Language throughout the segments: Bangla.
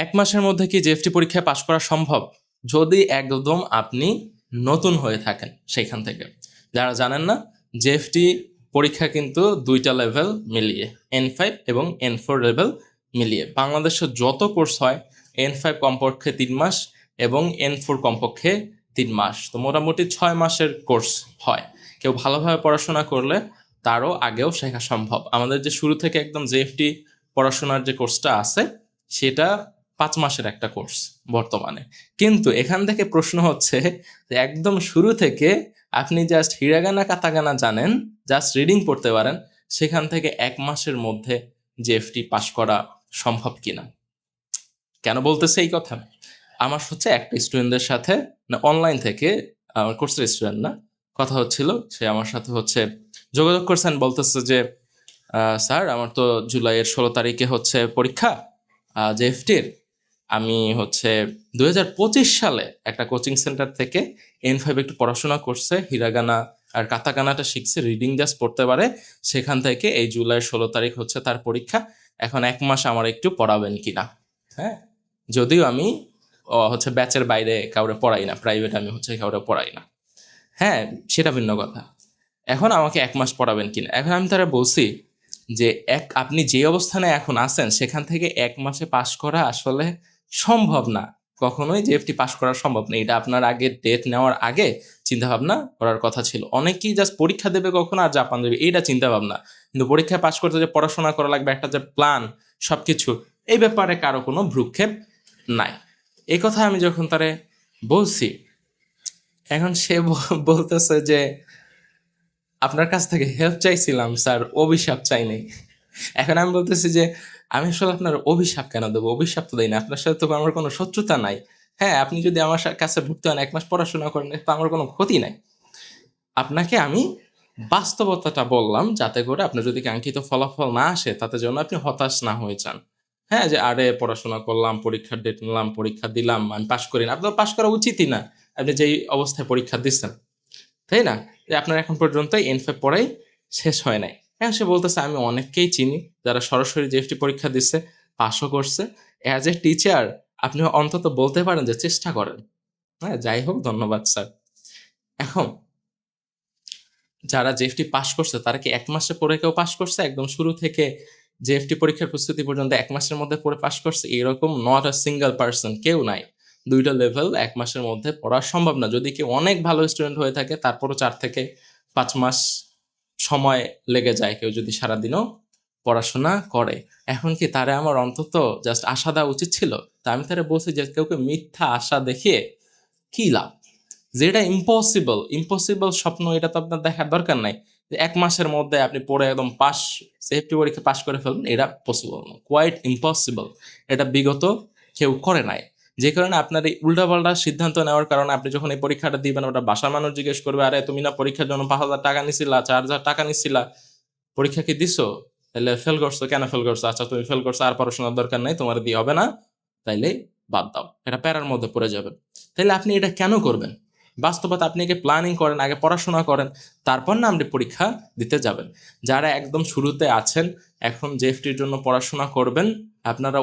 এক মাসের মধ্যে কি জেএফটি পরীক্ষায় পাশ করা সম্ভব? যদি একদম আপনি নতুন হয়ে থাকেন সেইখান থেকে। যারা জানেন না, জেএফটি পরীক্ষা কিন্তু দুইটা লেভেল মিলিয়ে, N5 এবং N4 লেভেল মিলিয়ে। বাংলাদেশে যত কোর্স হয় N5 কমপক্ষে 3 মাস এবং N4 কমপক্ষে 3 মাস, তো মোটামুটি 6 মাসের কোর্স হয়। কেউ ভালোভাবে পড়াশোনা করলে তারও আগেও শেখা সম্ভব। আমাদের যে শুরু থেকে একদম জেএফটি পড়াশোনার যে কোর্সটা আছে সেটা 5 মাসের একটা কোর্স বর্তমানে। কিন্তু এখান থেকে প্রশ্ন হচ্ছে যে একদম শুরু থেকে আপনি জাস্ট হিরাগানা কাতাগানা জানেন, জাস্ট রিডিং পড়তে পারেন, সেখান থেকে 1 মাসের মধ্যে জেএফটি পাস করা সম্ভব কিনা। কেন বলতেছে এই কথা? আমার হচ্ছে একটা স্টুডেন্টদের সাথে, না অনলাইন থেকে, আমার কোর্সের স্টুডেন্ট না, কথা হচ্ছিল। সে আমার সাথে হচ্ছে যোগাযোগ করছেন, বলতেছে যে স্যার আমার তো জুলাইয়ের 16 তারিখে হচ্ছে পরীক্ষা জেএফটির। আমি হচ্ছে 2025 সালে একটা কোচিং সেন্টার থেকে N5 একটু পড়াশোনা করছে, হিরাগানা আর কাতাকানাটা শিখছে, রিডিং জাস্ট পড়তে পারে। সেখান থেকে এই জুলাইয়ের 16 তারিখ হচ্ছে তার পরীক্ষা। এখন 1 মাস আমার একটু পড়াবেন কিনা। হ্যাঁ, যদিও আমি হচ্ছে ব্যাচের বাইরে কাউরে পড়াই না, প্রাইভেট আমি হচ্ছে কাউরে পড়াই না। হ্যাঁ, সেটা ভিন্ন কথা। এখন আমাকে 1 মাস পড়াবেন কিনা। এখন আমি তারা বলছি যে আপনি যে অবস্থানে এখন আছেন সেখান থেকে 1 মাসে পাশ করা আসলে সম্ভব না। কখনোই জেএফটি পাশ করা সম্ভব না। এটা আপনার আগে ডেট নেওয়ার আগে চিন্তা ভাবনা করার কথা ছিল। অনেকেই জাস্ট পরীক্ষা দেবে কখন আর জাপান যাবে এইটা চিন্তা ভাবনা, কিন্তু পরীক্ষায় পাশ করতে যে পড়াশোনা করা লাগবে, একটা যে প্ল্যান, সবকিছু, এই ব্যাপারে কারো কোনো ভ্রুক্ষেপ নাই। এই কথা আমি যখন তারে বলছি, এখন সে বলতেছে যে আপনার কাছ থেকে হেল্প চাইছিলাম স্যার, অভিশাপ চাই নাই। এখন আমি বলতেছি যে আমি আসলে আপনার অভিশাপ কেন দেবো? অভিশাপ তো দেই না, আপনার সাথে তো আমার কোনো শত্রুতা নাই। হ্যাঁ, আপনি যদি আমার কাছে ভর্তি হন, 1 মাস পড়াশোনা করেন, তো আমার কোনো ক্ষতি নাই। আপনাকে আমি বাস্তবতাটা বললাম যাতে করে আপনার যদি কাঙ্ক্ষিত ফলাফল না আসে তাতে যেন আপনি হতাশ না হয়ে যান। হ্যাঁ, যে আরে পড়াশোনা করলাম, পরীক্ষার ডেট নিলাম, পরীক্ষা দিলাম, আমি পাশ করি না। আপনার পাশ করা উচিতই না, আপনি যেই অবস্থায় পরীক্ষা দিচ্ছেন, তাই না? যে আপনার এখন পর্যন্ত N5 পড়াই শেষ হয় নাই। হ্যাঁ, সে বলতেছে আমি অনেককেই চিনি যারা সরাসরি জেএফটি পরীক্ষা দিচ্ছে, পাশও করছে। অ্যাজ এ টিচার আপনি অন্তত বলতে পারেন যে চেষ্টা করেন। হ্যাঁ, যাই হোক, ধন্যবাদ স্যার। এখন যারা জেএফটি পাস করছে তারা কি 1 মাসে পড়ে কেউ পাস করছে? একদম শুরু থেকে জেএফটি পরীক্ষার প্রস্তুতি পর্যন্ত 1 মাসের মধ্যে পড়ে পাস করছে? এরকম নট আ সিঙ্গেল পারসন, কেউ নাই। 2টা লেভেল 1 মাসের মধ্যে পড়া সম্ভব না। যদি কেউ অনেক ভালো স্টুডেন্ট হয়ে থাকে তারপরও 4 থেকে 5 মাস সময় লেগে যায়, কেউ যদি সারাদিনও পড়াশোনা করে। এখন কি তারে আমার অন্তত জাস্ট আশা দেওয়া উচিত ছিল? তা আমি তারে বলছি যে কাউকে মিথ্যা আশা দেখিয়ে কি লাভ? যেটা ইম্পসিবল, ইম্পসিবল স্বপ্ন, এটা তো আপনার দেখার দরকার নাই যে 1 মাসের মধ্যে আপনি পড়ে একদম পাস, সেফটি পরীক্ষা পাস করে ফেলবেন। এটা পসিবল না, কোয়াইট ইম্পসিবল। এটা বিগত কেউ করে নাই। যে কারণে আপনার এই উল্টাপাল্টা সিদ্ধান্ত নেওয়ার কারণে আপনি যখন এই পরীক্ষাটা দিবেন, ওটা বাসার মানুষ জিজ্ঞেস করবে, আরে তুমি না পরীক্ষার জন্য 5,000 টাকা নিছিলা, 4,000 টাকা নিছিলা, পরীক্ষা কি দিছো? তাহলে ফেল করছো, কেন ফেল করছো? আচ্ছা তুমি ফেল করছো, আর পড়াশোনার দরকার নাই, তোমার দিয়ে হবে না, তাইলে বাদ দাও। এটা প্যারার মধ্যে পড়ে যাবে। তাইলে আপনি এটা কেন করবেন? বাস্তবতা, আপনি আগে প্ল্যানিং করেন, আগে পড়াশোনা করেন, তারপর না আপনি পরীক্ষা দিতে যাবেন। যারা একদম শুরুতে আছেন, এখন জেএফটির জন্য পড়াশোনা করবেন, আপনারা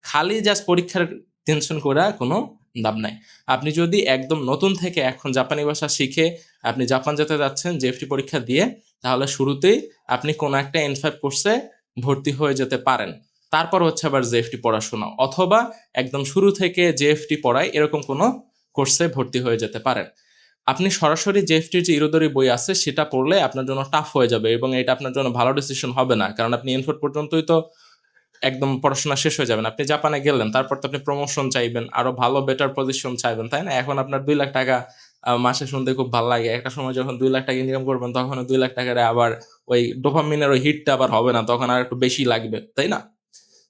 খালি জাস্ট পরীক্ষার টেনশন করে কোনো লাভ নাই। আপনি যদি একদম নতুন থেকে এখন জাপানি ভাষা শিখে আপনি জাপান যেতে যাচ্ছেন জেএফটি পরীক্ষা দিয়ে, তাহলে শুরুতেই আপনি কোনো একটা N5 কোর্সে ভর্তি হয়ে যেতে পারেন। তারপর হচ্ছে আবার জেএফটি পড়াশোনা, অথবা একদম শুরু থেকে জেএফটি পড়ায় এরকম কোনো কোর্সে ভর্তি হয়ে যেতে পারেন। আপনি সরাসরি জেএফটির যে ইরোদরি বই আছে সেটা পড়লে আপনার জন্য টাফ হয়ে যাবে এবং এটা আপনার জন্য ভালো ডিসিশন হবে না, কারণ আপনি N4 পর্যন্তই তো একদম পড়াশোনা শেষ হয়ে যাবেন। আপনি জাপানে গেলেন, তারপর তো আপনি প্রমোশন চাইবেন, আরো ভালো বেটার পজিশন চাইবেন, তাই না? এখন আপনার 2 লাখ টাকা মাসে শুনতে খুব ভালো লাগে। একটা সময় যখন 2 লাখ টাকা ইনকাম করবেন তখন 2 লাখ টাকার আবার ওই ডোপামিনের ওই হিটটা আবার হবে না, তখন আর একটু বেশি লাগবে, তাই না?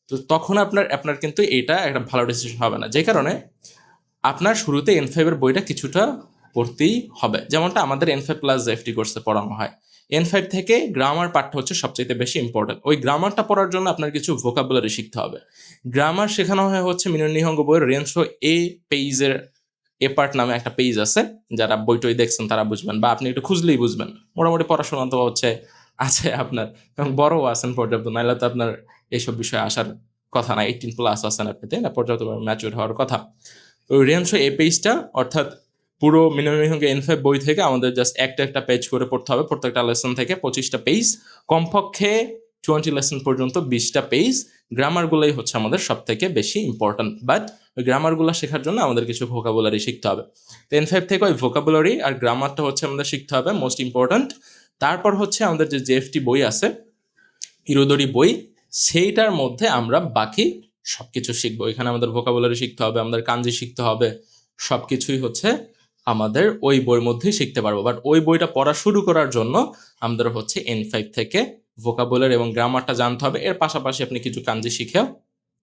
তো তখন আপনার আপনার কিন্তু এটা একটা ভালো ডিসিশন হবে না। যে কারণে আপনার শুরুতে N5 এর বইটা কিছুটা পড়তেই হবে, যেমনটা আমাদের N5 প্লাস জেএফটি কোর্সে পড়ানো হয়। N5 থেকে গ্রামার পাঠটা হচ্ছে সবচেয়ে বেশি ইম্পর্টেন্ট। ওই গ্রামারটা পড়ার জন্য আপনার কিছু ভোকাবুলারি শিখতে হবে। গ্রামার শেখানো হয় হচ্ছে মিনন নিহঙ্গ বইয়ের রেনশো এ পেজের এ পার্ট নামে একটা পেজ আছে, যারা বইটই দেখছেন তারা বুঝবেন, বা আপনি একটু খুঁজলেই বুঝবেন। মোটামুটি পড়াশোনা তো হচ্ছে আছে আপনার, এবং বড়ও আছেন পর্যাপ্ত, নাহলে তো আপনার এইসব বিষয়ে আসার কথা না, 18+ আছেন আপনি, তাই না, পর্যাপ্তভাবে ম্যাচিউর হওয়ার কথা। ওই রিয়াংশ এই পেজটা অর্থাৎ পুরো মিনমিনকে N5 বই থেকে আমাদের জাস্ট একটা পেজ করে পড়তে হবে, প্রত্যেকটা লেসন থেকে 25টা পেজ, কমপক্ষে 20 লেসন পর্যন্ত 20টা পেজ। গ্রামারগুলোই হচ্ছে আমাদের সব থেকে বেশি ইম্পর্ট্যান্ট, বাট ওই গ্রামারগুলো শেখার জন্য আমাদের কিছু ভোকাবুলারি শিখতে হবে। তো N5 থেকে ওই ভোকাবুলারি আর গ্রামারটা হচ্ছে আমাদের শিখতে হবে মোস্ট ইম্পর্ট্যান্ট। তারপর হচ্ছে আমাদের যে জেএফটি বই আছে, ইরোদরি বই, সেইটার মধ্যে আমরা বাকি সবকিছু শিখবো। এখানে আমাদের ভোকাবুলারি শিখতে হবে, আমাদের কাঞ্জি শিখতে হবে, সবকিছুই হচ্ছে আমাদের ওই বইয়ের মধ্যেই শিখতে পারবো। বাট ওই বইটা পড়া শুরু করার জন্য আমাদের হচ্ছে N5 থেকে ভোকাবুলারি এবং গ্রামারটা জানতে হবে। এর পাশাপাশি আপনি কিছু কাঞ্জি শিখেও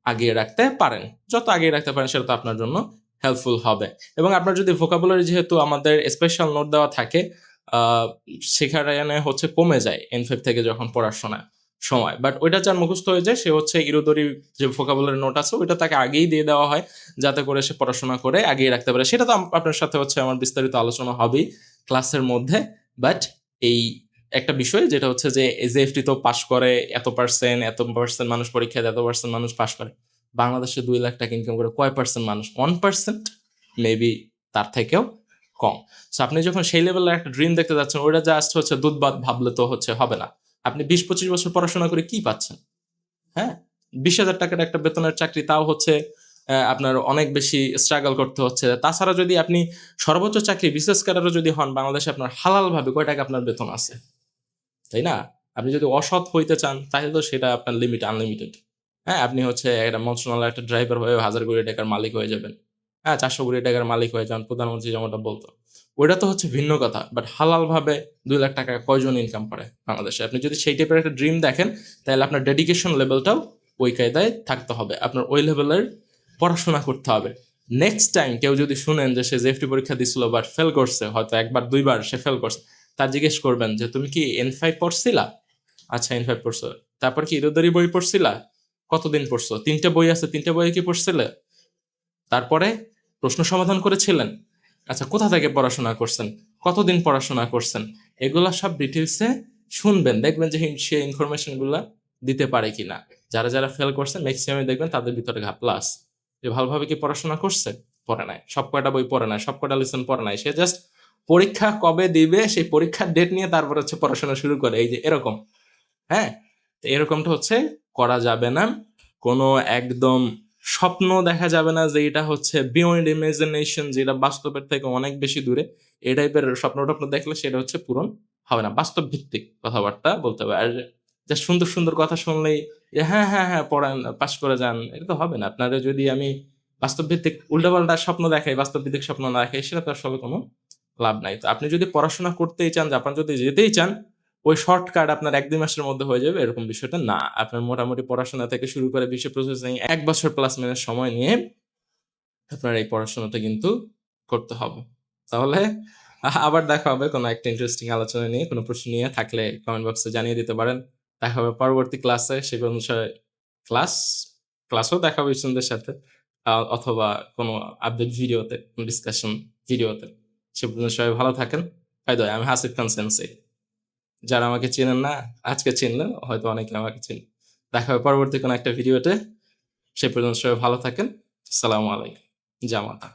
আগিয়ে রাখতে পারেন, যত আগিয়ে রাখতে পারেন সেটা তো আপনার জন্য হেল্পফুল হবে। এবং আপনার যদি ভোকাবুলারি, যেহেতু আমাদের স্পেশাল নোট দেওয়া থাকে, সেখানে হচ্ছে কমে যায় N5 থেকে যখন পড়াশোনা সময়, বাট ওইটা যার মুখস্থ হয়ে যায় সে হচ্ছে ইরোদরি যে ভোকাবুলারি নোট আছে ওইটা তাকে আগেই দিয়ে দেওয়া হয়, যাতে করে সে পড়াশোনা করে আগিয়ে রাখতে পারে। সেটা তো আপনার সাথে হচ্ছে আমার বিস্তারিত আলোচনা হবেই ক্লাসের মধ্যে। বাট এই একটা বিষয় যেটা হচ্ছে যে জেএফটি তো পাশ করে এত পার্সেন্ট মানুষ পরীক্ষায়, এত পার্সেন্ট মানুষ পাশ করে। বাংলাদেশে 2 লাখ টাকা ইনকাম করে কয় পার্সেন্ট মানুষ? 1%, মেবি তার থেকেও কম। সো আপনি যখন সেই লেভেলের একটা ড্রিম দেখতে যাচ্ছেন, ওইটা জাস্ট হচ্ছে দুধ ভাত ভাবলে তো হচ্ছে হবে না। আপনি 20-25 বছর পড়াশোনা করে কি পাচ্ছেন? হ্যাঁ, 20,000 টাকার একটা বেতনের চাকরি, তাও হচ্ছে আপনার অনেক বেশি স্ট্রাগল করতে হচ্ছে। তাছাড়া যদি আপনি সর্বোচ্চ চাকরি বিশেষ ক্যাডারও যদি হন, বাংলাদেশে আপনার হালাল ভাবে কয় টাকা আপনার বেতন আছে, তাই না? আপনি যদি অসৎ হইতে চান তাহলে তো সেটা আপনার লিমিট আনলিমিটেড। হ্যাঁ, আপনি হচ্ছে একটা মন্ত্রণালয়ের একটা ড্রাইভার হয়ে 1,000 কোটি টাকার মালিক হয়ে যাবেন। হ্যাঁ, 400 কোটি টাকার মালিক হয়ে যান, প্রধানমন্ত্রী যেমনটা বলতো। ওইটা তো হচ্ছে ভিন্ন কথা। বাট হালাল ভাবে 2 লাখ টাকা কয়জন ইনকাম করে বাংলাদেশে? আপনি যদি সেই টাইপের একটা ড্রিম দেখেন, তাহলে আপনার ডেডিকেশন লেভেলটাও ওই কায়দায় থাকতে হবে। আপনার ওই লেভেলের পড়াশোনা করতে হবে। নেক্সট টাইম কেউ যদি শুনেন যে সে জেএফটি পরীক্ষা দিছিল বাট ফেল করছে, হয়তো 1-2 বার সে ফেল করছে, তার জিজ্ঞেস করবেন যে তুমি কি N5 পড়ছিলা? আচ্ছা, N5 পড়ছো। তারপর কি ইরোদরি বই পড়ছিলা? কতদিন পড়ছো? 3টে বই আছে, 3টে বই কি পড়ছিলে? তারপরে প্রশ্ন সমাধান করেছিলেন? আচ্ছা, কোথা থেকে পড়াশোনা করছেন? কতদিন পড়াশোনা করছেন? এগুলা সব ডিটেলসে শুনবেন, দেখবেন যে সে ইনফরমেশন গুলা দিতে পারে কিনা। যারা ফেল করছে ম্যাক্সিমাম দেখবেন তাদের ভিতরে ঘাপলা আছে, যে ভালোভাবে কি পড়াশোনা করছে? পড়ে নাই, সব কয়টা বই পড়ে নাই, সব কয়টা লেসন পড়ে নাই, সে জাস্ট পরীক্ষা কবে দিবে সেই পরীক্ষার ডেট নিয়ে তারপর হচ্ছে পড়াশোনা শুরু করে, এই যে এরকম। হ্যাঁ, তো এরকমটা হচ্ছে করা যাবে না। কোনো একদম স্বপ্ন দেখা যাবে না যে এটা হচ্ছে বিয়ন্ড ইমাজিনেশন, যেটা বাস্তবের থেকে অনেক বেশি দূরে। এই টাইপের স্বপ্ন টপ্ন দেখলে সেটা হচ্ছে পূরণ হবে না। বাস্তব ভিত্তিক কথাবার্তা বলতে হবে। আর জাস্ট সুন্দর সুন্দর কথা শুনলেই যে হ্যাঁ হ্যাঁ হ্যাঁ পড়ান, পাশ করে যান, এটা তো হবে না। আপনারা যদি আমি বাস্তব ভিত্তিক উল্টাপাল্টা স্বপ্ন দেখাই, বাস্তব ভিত্তিক স্বপ্ন না দেখাই, সেটা তো আসলে কোনো লাভ নাই। তো আপনি যদি পড়াশোনা করতেই চান, জাপান যদি যেতেই চান, ওই শর্টকাট আপনার 1-2 মাসের মধ্যে হয়ে যাবে এরকম বিষয়টা না। আপনার মোটামুটি পড়াশোনা থেকে শুরু করে ভিসা প্রসেসিং 1 বছর প্লাস মাইনাস সময় নিয়ে আপনার এই পড়াশোনাটা কিন্তু করতে হবে। তাহলে আবার দেখা হবে কোনো একটা ইন্টারেস্টিং আলোচনা নিয়ে। কোনো প্রশ্ন নিয়ে থাকলে কমেন্ট বক্সে জানিয়ে দিতে পারেন। দেখা হবে পরবর্তী ক্লাসে। সে অনুসারে ক্লাস ক্লাসেও দেখা হবে স্টুডেন্টদের সাথে, অথবা কোনো আপডেট ভিডিওতে, ডিসকাশন ভিডিওতে। সে পর্যন্ত সবাই ভালো থাকেন। বাই দ্য ওয়ে, আমি হাসিফ খান সেন্সেই। যারা আমাকে চেনেন না, আজকে চিনলেন, হয়তো অনেকে আমাকে চিনেন। দেখা হবে পরবর্তী কোনো একটা ভিডিওতে। সে পর্যন্ত সবাই ভালো থাকেন। আসসালামু আলাইকুম। জামাতা।